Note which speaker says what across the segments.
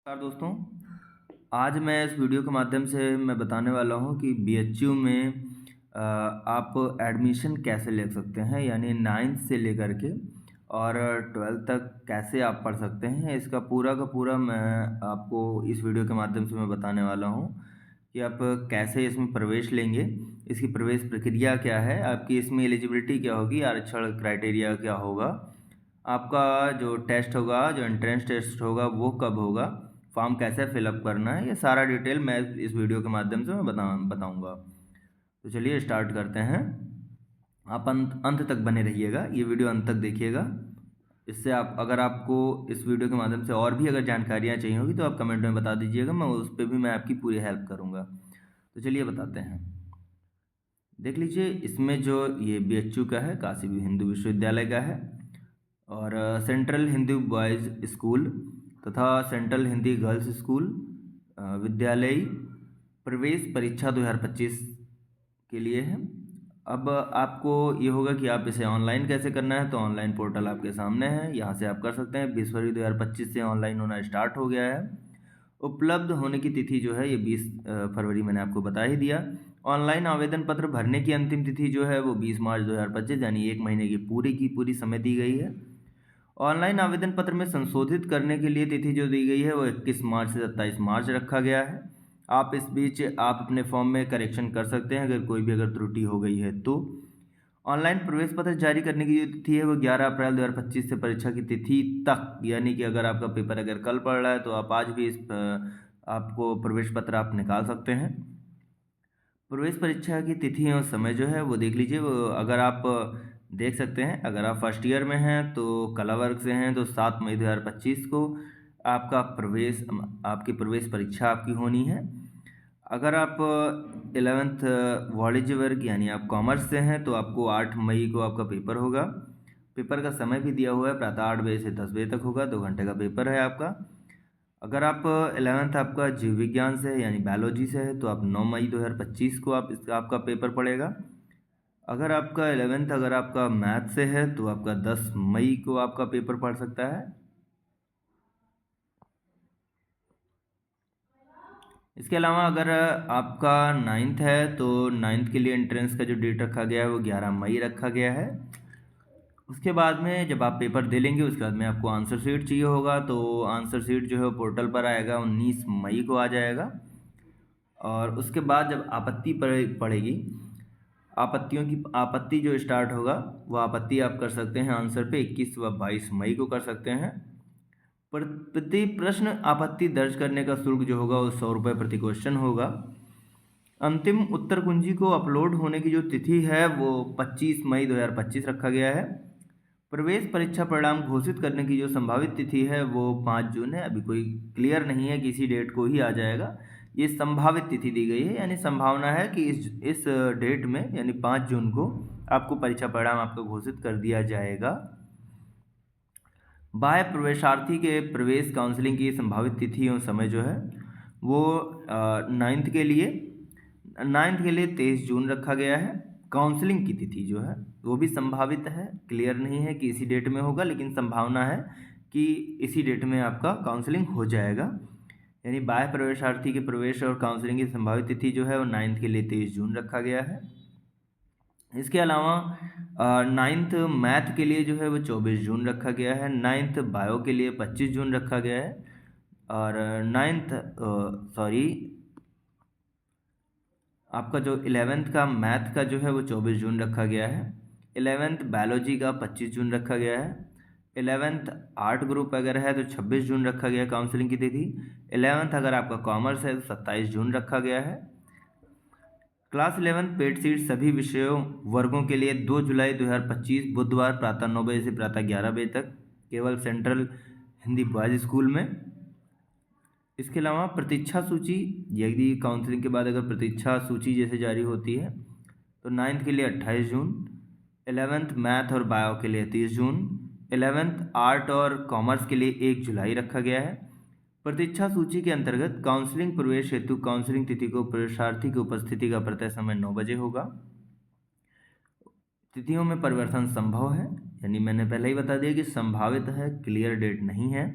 Speaker 1: नमस्कार दोस्तों। आज मैं इस वीडियो के माध्यम से मैं बताने वाला हूं कि बीएचयू में आप एडमिशन कैसे ले सकते हैं, यानी 9th से लेकर के और 12th तक कैसे आप पढ़ सकते हैं। इसका पूरा का पूरा मैं आपको इस वीडियो के माध्यम से मैं बताने वाला हूं कि आप कैसे इसमें प्रवेश लेंगे, इसकी प्रवेश प्रक्रिया क्या है, आपकी इसमें एलिजिबिलिटी क्या होगी, आरक्षण क्राइटेरिया क्या होगा, आपका जो टेस्ट होगा, जो एंट्रेंस टेस्ट होगा वो कब होगा, फॉर्म कैसे फिलअप करना है, ये सारा डिटेल मैं इस वीडियो के माध्यम से मैं बताऊंगा। तो चलिए स्टार्ट करते हैं। आप अंत तक बने रहिएगा, ये वीडियो अंत तक देखिएगा। इससे आप अगर आपको इस वीडियो के माध्यम से और भी अगर जानकारियाँ चाहिए होगी तो आप कमेंट में बता दीजिएगा, मैं उस पर भी मैं आपकी पूरी हेल्प करूँगा। तो चलिए बताते हैं। देख लीजिए, इसमें जो ये बीएचयू का है, काशी हिंदू विश्वविद्यालय का है, और सेंट्रल हिंदू बॉयज़ स्कूल तथा सेंट्रल हिंदी गर्ल्स स्कूल विद्यालय प्रवेश परीक्षा 2025 के लिए है। अब आपको ये होगा कि आप इसे ऑनलाइन कैसे करना है, तो ऑनलाइन पोर्टल आपके सामने है, यहाँ से आप कर सकते हैं। 20 फरवरी 2025 से ऑनलाइन होना स्टार्ट हो गया है। उपलब्ध होने की तिथि जो है ये 20 फरवरी मैंने आपको बता ही दिया। ऑनलाइन आवेदन पत्र भरने की अंतिम तिथि जो है वो 20 मार्च 2025, यानी 1 महीने की पूरी समय दी गई है। ऑनलाइन आवेदन पत्र में संशोधित करने के लिए तिथि जो दी गई है वो 21 मार्च से 27 मार्च रखा गया है। आप इस बीच आप अपने फॉर्म में करेक्शन कर सकते हैं अगर कोई भी अगर त्रुटि हो गई है तो। ऑनलाइन प्रवेश पत्र जारी करने की जो तिथि है वो 11 अप्रैल 2025 से परीक्षा की तिथि तक, यानी कि अगर आपका पेपर अगर कल पड़ रहा है तो आप आज भी आपको प्रवेश पत्र आप निकाल सकते हैं। प्रवेश परीक्षा की तिथि और समय जो है वो देख लीजिए। वो अगर आप देख सकते हैं, अगर आप फर्स्ट ईयर में हैं तो कला वर्ग से हैं तो 7 मई 2025 को आपकी प्रवेश परीक्षा आपकी होनी है। अगर आप 11th वाणिज्य वर्ग यानी आप कॉमर्स से हैं तो आपको 8 मई को आपका पेपर होगा। पेपर का समय भी दिया हुआ है, प्रातः 8 बजे से 10 बजे तक होगा, 2 घंटे का पेपर है आपका। अगर आप 11th आपका जीव विज्ञान से है यानी बायोलॉजी से है तो आप 9 मई 2025 को आपका पेपर पड़ेगा। अगर आपका 11th अगर आपका मैथ से है तो आपका 10 मई को आपका पेपर पड़ सकता है। इसके अलावा अगर आपका 9th है तो 9th के लिए एंट्रेंस का जो डेट रखा गया है वो 11 मई रखा गया है। उसके बाद में जब आप पेपर दे लेंगे उसके बाद में आपको आंसर शीट चाहिए होगा, तो आंसर शीट जो है पोर्टल पर आएगा, 19 मई को आ जाएगा। और उसके बाद जब आपत्ति पड़ेगी, आपत्ति जो स्टार्ट होगा वो आपत्ति आप कर सकते हैं आंसर पे 21 व 22 मई को कर सकते हैं। प्रति प्रश्न आपत्ति दर्ज करने का शुल्क जो होगा वो 100 रुपये प्रति क्वेश्चन होगा। अंतिम उत्तर कुंजी को अपलोड होने की जो तिथि है वो 25 मई 2025 रखा गया है। प्रवेश परीक्षा परिणाम घोषित करने की जो संभावित तिथि है वो 5 जून है। अभी कोई क्लियर नहीं है कि इसी डेट को ही आ जाएगा, ये संभावित तिथि दी गई है, यानी संभावना है कि इस डेट में यानी 5 जून को आपको परीक्षा परिणाम आपका घोषित कर दिया जाएगा। बाह्य प्रवेशार्थी के प्रवेश काउंसलिंग की संभावित तिथि और समय जो है वो 9th के लिए 23 जून रखा गया है। काउंसलिंग की तिथि जो है वो भी संभावित है, क्लियर नहीं है कि इसी डेट में होगा, लेकिन संभावना है कि इसी डेट में आपका काउंसलिंग हो जाएगा। यानी बाह्य प्रवेशार्थी के प्रवेश और काउंसलिंग की संभावित तिथि जो है वो 9th के लिए 23 जून रखा गया है। इसके अलावा 9th मैथ के लिए जो है वो 24 जून रखा गया है। 9th बायो के लिए 25 जून रखा गया है। और 9th आपका जो 11th का मैथ का जो है वो 24 जून रखा गया है। 11th बायोलॉजी का 25 जून रखा गया है। 11th आर्ट ग्रुप अगर है तो 26 जून रखा गया है काउंसलिंग की तिथि। 11th अगर आपका कॉमर्स है तो 27 जून रखा गया है। क्लास 11 पेड सीट सभी विषयों वर्गों के लिए 2 जुलाई 2025 बुधवार प्रातः 9 बजे से प्रातः 11 बजे तक, केवल सेंट्रल हिंदी बॉयज स्कूल में। इसके अलावा प्रतीक्षा सूची, यदि काउंसलिंग के बाद अगर प्रतीक्षा सूची जैसे जारी होती है तो 9th के लिए 28 जून, 11th मैथ और बायो के लिए 30 जून, 11th आर्ट और कॉमर्स के लिए 1 जुलाई रखा गया है। प्रतीक्षा सूची के अंतर्गत काउंसलिंग प्रवेश हेतु काउंसलिंग तिथि को प्रवेशार्थी की उपस्थिति का प्रतः समय 9 बजे होगा। तिथियों में परिवर्तन संभव है, यानी मैंने पहले ही बता दिया कि संभावित है, क्लियर डेट नहीं है।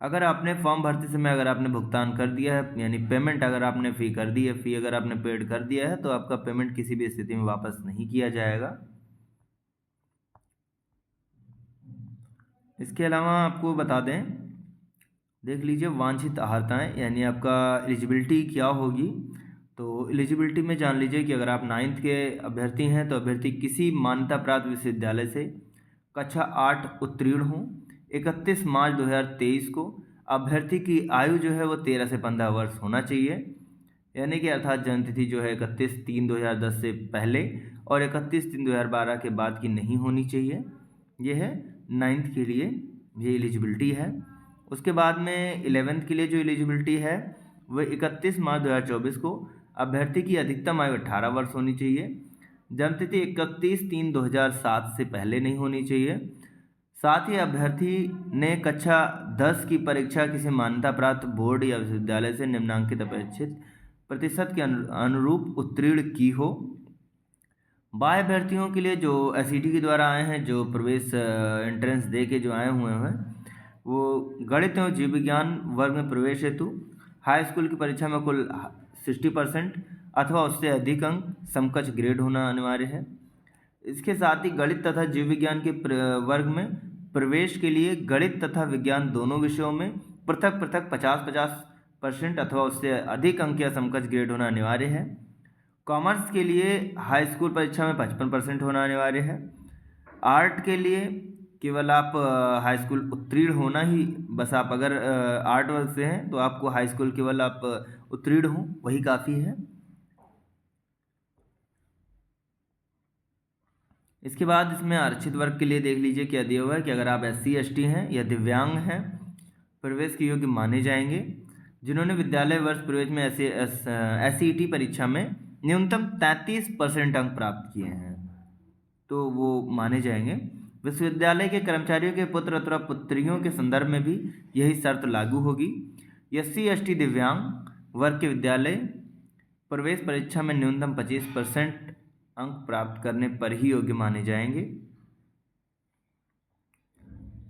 Speaker 1: अगर आपने फॉर्म भरते समय अगर आपने भुगतान कर दिया है, यानी पेमेंट अगर आपने फ़ी कर दी है, फ़ी अगर आपने पेड कर दिया है, तो आपका पेमेंट किसी भी स्थिति में वापस नहीं किया जाएगा। इसके अलावा आपको बता दें, देख लीजिए वांछित अर्हताएँ, यानी आपका एलिजिबिलिटी क्या होगी। तो एलिजिबिलिटी में जान लीजिए कि अगर आप 9th के अभ्यर्थी हैं तो अभ्यर्थी किसी मान्यता प्राप्त विश्वविद्यालय से कक्षा 8 उत्तीर्ण हों। 31 मार्च 2023 को अभ्यर्थी की आयु जो है वो 13 से 15 वर्ष होना चाहिए, यानी कि अर्थात जन्म तिथि जो है 31/3/2010 से पहले और 31/3/2012 के बाद की नहीं होनी चाहिए। ये है 9th के लिए, ये एलिजिबिलिटी है। उसके बाद में 11th के लिए जो एलिजिबिलिटी है वह 31 मार्च 2024 को अभ्यर्थी की अधिकतम आयु 18 वर्ष होनी चाहिए। जन्म तिथि 31/3/2007 से पहले नहीं होनी चाहिए। साथ ही अभ्यर्थी ने कक्षा 10 की परीक्षा किसी मान्यता प्राप्त बोर्ड या विश्वविद्यालय से निम्नांकित अपेक्षित प्रतिशत के अनुरूप उत्तीर्ण की हो। बाह्य अभ्यर्थियों के लिए जो एसईटी के द्वारा आए हैं, जो प्रवेश एंट्रेंस दे के जो आए हुए हैं, वो गणित एवं जीव विज्ञान वर्ग में प्रवेश हेतु हाई स्कूल की परीक्षा में कुल 60% अथवा उससे अधिक अंक समकक्ष ग्रेड होना अनिवार्य है। इसके साथ ही गणित तथा जीव विज्ञान के वर्ग में प्रवेश के लिए गणित तथा विज्ञान दोनों विषयों में पृथक पृथक 50-50% अथवा उससे अधिक अंक या समकक्ष ग्रेड होना अनिवार्य है। कॉमर्स के लिए हाई स्कूल परीक्षा में 55% होना अनिवार्य है। आर्ट के लिए केवल आप हाई स्कूल उत्तीर्ण होना ही, बस आप अगर आर्ट वर्ग से हैं तो आपको हाई स्कूल केवल आप उत्तीर्ण हो वही काफ़ी है। इसके बाद इसमें आरक्षित वर्ग के लिए देख लीजिए क्या दिया हुआ है कि अगर आप SC ST हैं या दिव्यांग हैं, प्रवेश के योग्य माने जाएंगे। जिन्होंने विद्यालय वर्ष प्रवेश में SCET परीक्षा में न्यूनतम 33% अंक प्राप्त किए हैं तो वो माने जाएंगे। विश्वविद्यालय के कर्मचारियों के पुत्र अथवा पुत्रियों के संदर्भ में भी यही शर्त लागू होगी। SC ST दिव्यांग वर्ग के विद्यालय प्रवेश परीक्षा में न्यूनतम 25% अंक प्राप्त करने पर ही योग्य माने जाएंगे।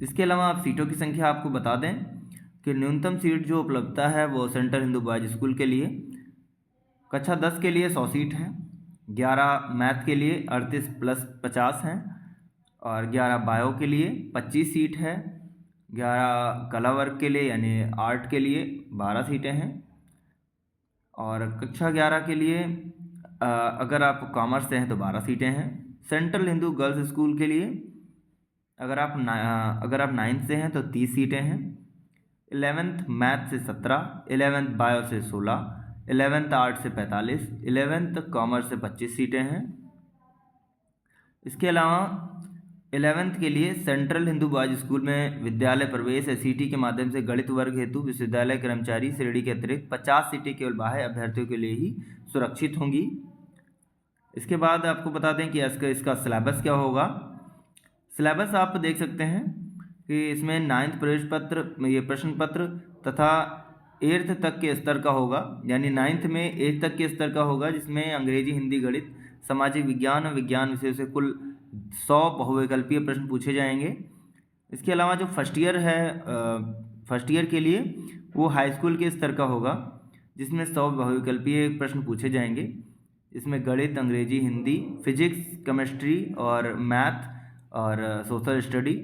Speaker 1: इसके अलावा आप सीटों की संख्या आपको बता दें कि न्यूनतम सीट जो उपलब्धता है वो सेंट्रल हिंदू बॉयज स्कूल के लिए कक्षा 10 के लिए 100 सीट है, 11 मैथ के लिए 38 + 50 हैं और 11 बायो के लिए 25 सीट है, 11 कला वर्ग के लिए यानी आर्ट के लिए 12 सीटें हैं और कक्षा 11 के लिए अगर आप कॉमर्स से हैं तो 12 सीटें हैं। सेंट्रल हिंदू गर्ल्स स्कूल के लिए अगर आप 9th से हैं तो 30 सीटें हैं। 11th मैथ से 17, 11th बायो से 16, 11th आर्ट से 45, 11th कॉमर्स से 25 सीटें हैं। इसके अलावा 11th के लिए सेंट्रल हिंदू बॉयज स्कूल में विद्यालय प्रवेश SCET के माध्यम से गणित वर्ग हेतु विश्वविद्यालय कर्मचारी श्रेणी के अतिरिक्त 50 सीटें केवल बाह्य अभ्यर्थियों के लिए ही सुरक्षित होंगी। इसके बाद आपको बता दें कि इसका सिलेबस क्या होगा। सिलेबस आप देख सकते हैं कि इसमें 9th प्रवेश पत्र, ये प्रश्न पत्र तथा 8th तक के स्तर का होगा, यानी 9th में 8th तक के स्तर का होगा, जिसमें अंग्रेजी, हिंदी, गणित, सामाजिक विज्ञान और विज्ञान विषय से कुल 100 बहुविकल्पीय प्रश्न पूछे जाएंगे। इसके अलावा जो फर्स्ट ईयर के लिए वो हाई स्कूल के स्तर का होगा, जिसमें 100 बहुविकल्पीय प्रश्न पूछे जाएंगे। इसमें गणित, अंग्रेजी, हिंदी, फिजिक्स, केमिस्ट्री और मैथ और सोशल स्टडी।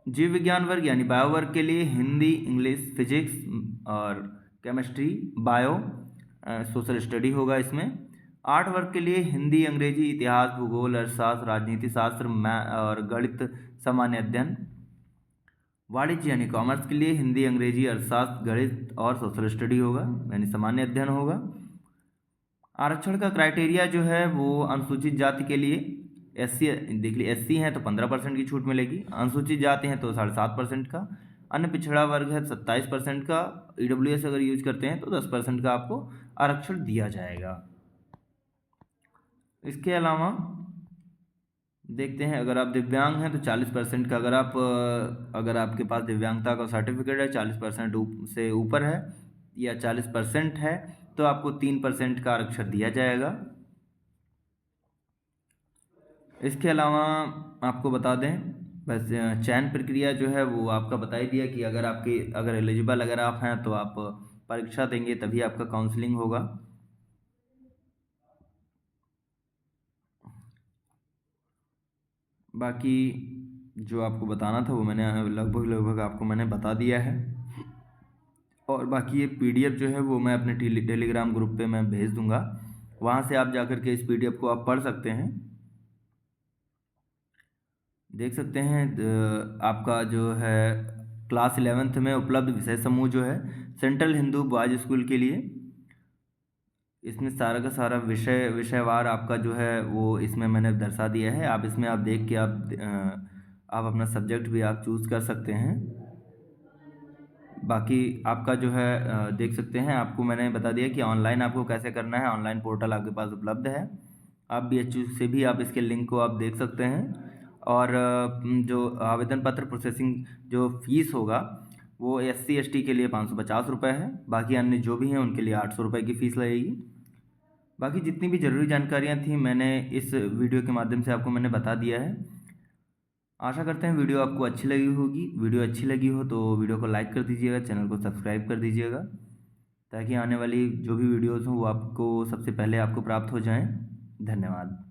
Speaker 1: जीव विज्ञान वर्ग यानी बायो वर्ग के लिए हिंदी, इंग्लिश, फिजिक्स और केमिस्ट्री, बायो, सोशल स्टडी होगा इसमें। आर्ट वर्ग के लिए हिंदी, अंग्रेजी, इतिहास, भूगोल, अर्थशास्त्र, राजनीति शास्त्र और गणित, सामान्य अध्ययन। वाणिज्य यानी कॉमर्स के लिए हिंदी, अंग्रेजी, अर्थशास्त्र, गणित और सोशल स्टडी होगा, यानी सामान्य अध्ययन होगा। आरक्षण का क्राइटेरिया जो है वो अनुसूचित जाति के लिए SC देख लीजिए, SC हैं तो 15% की छूट मिलेगी, अनुसूचित जाति हैं तो 7.5% का, अन्य पिछड़ा वर्ग है 27% का, EWS अगर यूज करते हैं तो 10% का आपको आरक्षण दिया जाएगा। इसके अलावा देखते हैं अगर आप दिव्यांग हैं तो 40% का, अगर आपके पास दिव्यांगता का सर्टिफिकेट है 40% से ऊपर है या 40% है तो आपको 3% का आरक्षण दिया जाएगा। इसके अलावा आपको बता दें बस चयन प्रक्रिया जो है वो आपका बता ही दिया कि अगर एलिजिबल अगर आप हैं तो आप परीक्षा देंगे तभी आपका काउंसलिंग होगा। बाकी जो आपको बताना था वो मैंने लगभग आपको मैंने बता दिया है। और बाकी ये पीडीएफ जो है वो मैं अपने टेलीग्राम ग्रुप पे मैं भेज दूंगा, वहाँ से आप जाकर के इस पीडीएफ को आप पढ़ सकते हैं। देख सकते हैं आपका जो है क्लास 11th में उपलब्ध विषय समूह जो है सेंट्रल हिंदू बॉयज स्कूल के लिए, इसमें सारा का सारा विषयवार आपका जो है वो इसमें मैंने दर्शा दिया है। आप इसमें आप देख के आप अपना सब्जेक्ट भी आप चूज़ कर सकते हैं। बाकी आपका जो है देख सकते हैं, आपको मैंने बता दिया कि ऑनलाइन आपको कैसे करना है। ऑनलाइन पोर्टल आपके पास उपलब्ध है, आप BHU से भी आप इसके लिंक को आप देख सकते हैं। और जो आवेदन पत्र प्रोसेसिंग जो फीस होगा वो SC ST के लिए 550 रुपये है, बाकी अन्य जो भी हैं उनके लिए 800 रुपये की फ़ीस लगेगी। बाकी जितनी भी ज़रूरी जानकारियाँ थी मैंने इस वीडियो के माध्यम से आपको मैंने बता दिया है। आशा करते हैं वीडियो आपको अच्छी लगी होगी। वीडियो अच्छी लगी हो तो वीडियो को लाइक कर दीजिएगा, चैनल को सब्सक्राइब कर दीजिएगा, ताकि आने वाली जो भी वीडियोज़ हों वो आपको सबसे पहले आपको प्राप्त हो जाएं। धन्यवाद।